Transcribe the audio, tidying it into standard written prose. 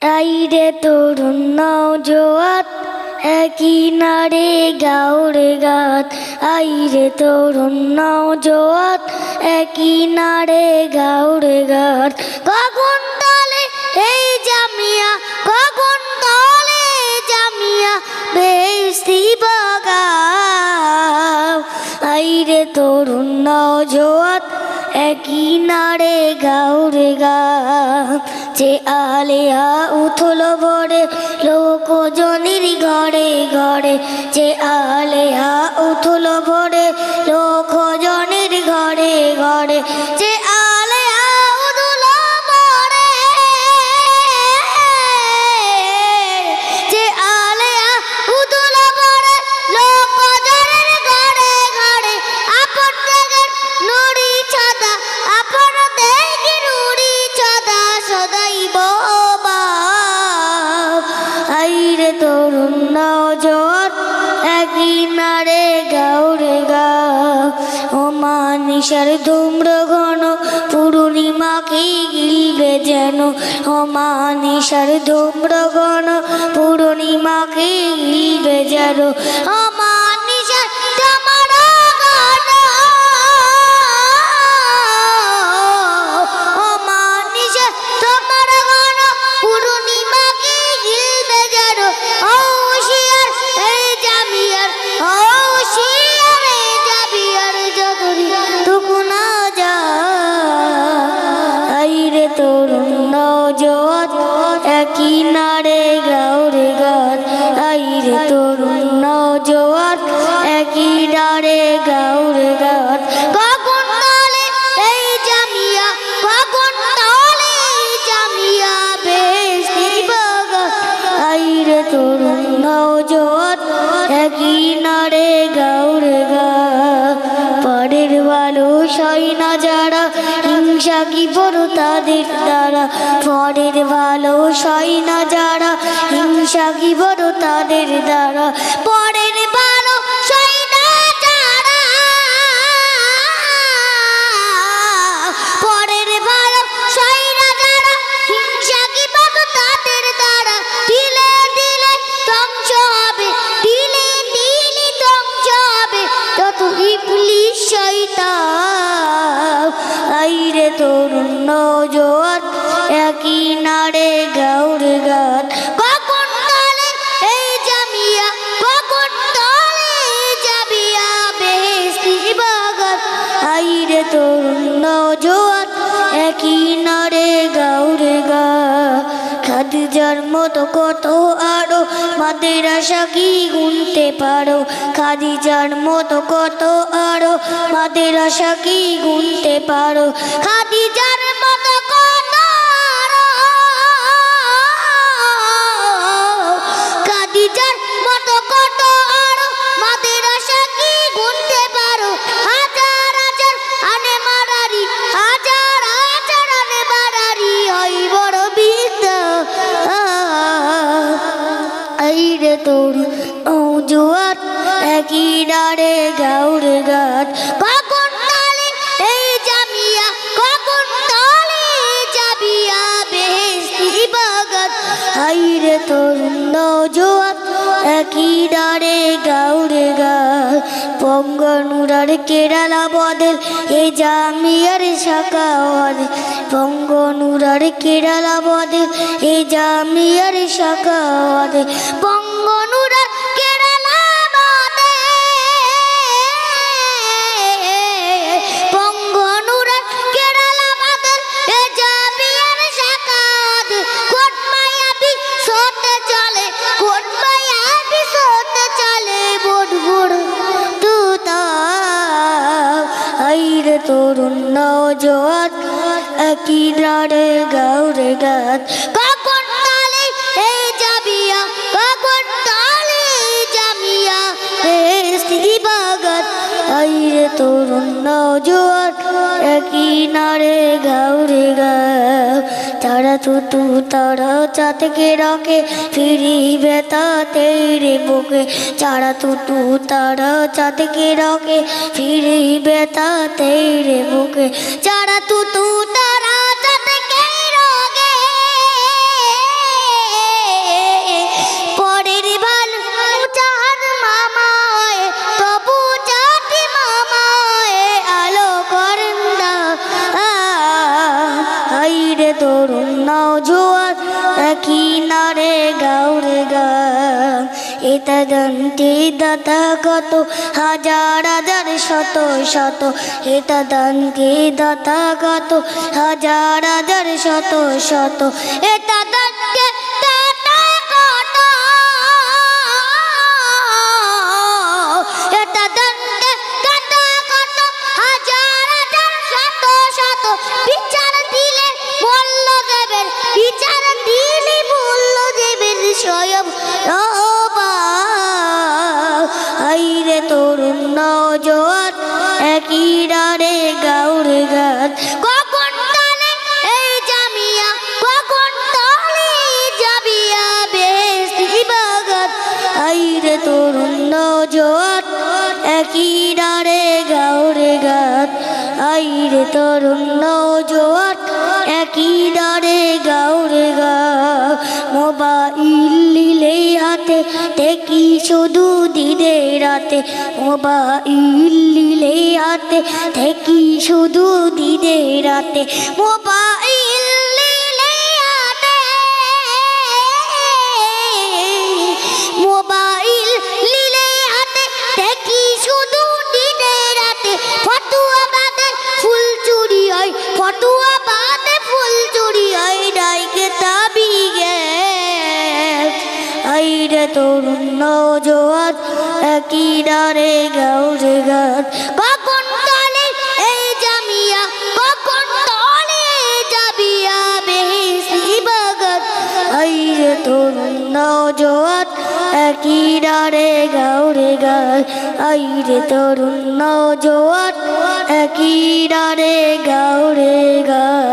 আইরে তরুণ নওজোয়ান একই নারে গাউরে গাত। আইরে তরুণ নওজোয়ান একই নারে গাউরে গাত। কখন তলে এই জামিয়া, কখন তলে জামিয়া বেহেশতি বাগান। আইরে তরুণ নওজোয়ান একই নারে গাউরে গাত। যে আলেয়া উঠল ভরে লোকজনের ঘরে ঘরে। যে আলেয়া উঠল ভরে লোকজনের ঘরে ঘরে। যে আলেয়া উঠল ভরে, যে আলেয়া উঠল ভরে লোকজনের ঘরে ঘরে। আপন থেকে নুরি ছাদা, আপন থেকে নুরি ছাদা সদাই বাপ। আইরে তরুণ নওজোয়ান একই নারে গাউরে গাত। ও মানিসার ধূম্র ঘন পূর্ণিমাকে গিলবে যেন। ও মানিসার ধূম্র ঘন পূর্ণিমাকে গিলবে যেন। ও মানিসার তোমার ঘন, ও মানিসার তোমার ঘন পূর্ণিমাকে গিলবে যেন। ও হুশিয়ার এই জামিয়ার, ও হুশিয়ার এই জামিয়ার যতরি টুকু না যা। আইরে তরুণ নওজোয়ান একই নারে গাউরে গাত। আইরে তরুণ নওজোয়ান একই নারে গাউরে গাত। কখন তলে এই জামিয়া, কখন তলে এই জামিয়া বেহেশতি বাগান। আইরে তরুণ নওজোয়ান একই নারে গাউরে গাত। পরের ভালো সই না যারা, হিংসা কি বড় তাদের দ্বারা। পরের ভালো সই না যারা, হিংসা কি বড় তাদের দ্বারা। পরের ভালো সই না যারা, পরের ভালো সই না যারা, হিংসা কি বড় তাদের দ্বারা। দিলে দিলে ধ্বংস হবে, দিলে দিলে ধ্বংস হবে যত ইবলিশ শয়তান। আইরে তরুণ নওজোয়ান একই নারে গাউরে গাত। কখন তলে এই জামিয়া, কখন তলে এই জামিয়া বেহেশতি বাগান। আইরে তরুণ নওজোয়ান একই নারে গাউরে গাত। খাদিজার মতো কত আরো মাদ্রাসা কি গুনতে পারো। খাদিজার মতো কত আরো মাদ্রাসা কি গুনতে পারো। খাদিজার মতো কত আরো, খাদিজার মতো কত আরো মাদ্রাসা কি গুনতে পারো। হাজার হাজার আনে মারারি, হাজার হাজার আনে মারারি হয় বড় বিদ্যা। আইরে তরুণ নওজোয়ান একই নারে গাউরে গাত। কখন তলে এই জামিয়া, কখন তলে এই জামিয়া বেহেশতি বাগান। আইরে তরুণ নওজোয়ান একই নারে গাউরে গাত। পঙ্গনুরার কেরালা বদল এ জামিয়ার শাখা বদল। পঙ্গনুরার কেরালা বদল এ জামিয়ার শাখা বদল। পঙ্গনুরার কেরালা বদল, পঙ্গনুরার কেরালা বদল এ জামিয়ার শাখা বদল। কোন মায়াবী সোতে চলে, কোন মায়াবী সোতে চলে বড় বড় তুতা। আইরে তরুণ নওজোয়ান একই নারে গাউরে গাত। কখন তলে এই জামিয়া, কখন তলে এই জামিয়া বেহেশতি বাগান। আইরে তরুণ নওজোয়ান একই নারে গাউরে গাত। তারা তুতু তারা চাতকে রাখে ফিরিবে তাতেই রে বুকে। চারা তুতু তারা চাতকে রাখে ফিরিবে তাতেই রে বুকে। চারা তুতু তারা চাতকে রাখে একই নারে গাউরে গান এটা দান্তি দাতা কত হাজার হাজার শত শত এটা দান্তি দাতা কত হাজার হাজার শত শত এটা দান্তি দাতা কত এটা দান্তি দাতা কত হাজার হাজার শত শত বিচার দিলে মূল্য দেবেন বিচার দিলে মূল্য দেবেন স্বয়ং আইরে তরুণ নওজোয়ান একই ডারে গাউরে গান কখন তালে এই জামিয়া কখন তালে জাবিয়া বেশি বাগান আইরে তরুণ নওজোয়ান একই ডারে গাউরে গান আইরে তরুণ নওজোয়ান একই ডারে গাউরে গান মোবাইল নিলে হাতে দেখি শুধু দিনে রাতে মোবাইল নিলে হাতে দেখি শুধু দিনে রাতে মোবাইল নিলে হাতে মোবাইল নিলে হাতে দেখি শুধু দিনে রাতে ফতুয়া বাদে ফুল চুরি হয় ফতুয়া বাদে ফুল চুরি হয় ডাইকে তাবি গে আইরে তরুণ নওজোয়ান একই ডারে গাউরে গান কখন তালে এই জামিয়া কখন তালে জাবিয়া বেশি বাগান আইরে তরুণ নওজোয়ান একই ডারে গাউরে গান আইরে তরুণ নওজোয়ান একই ডারে গাউরে গান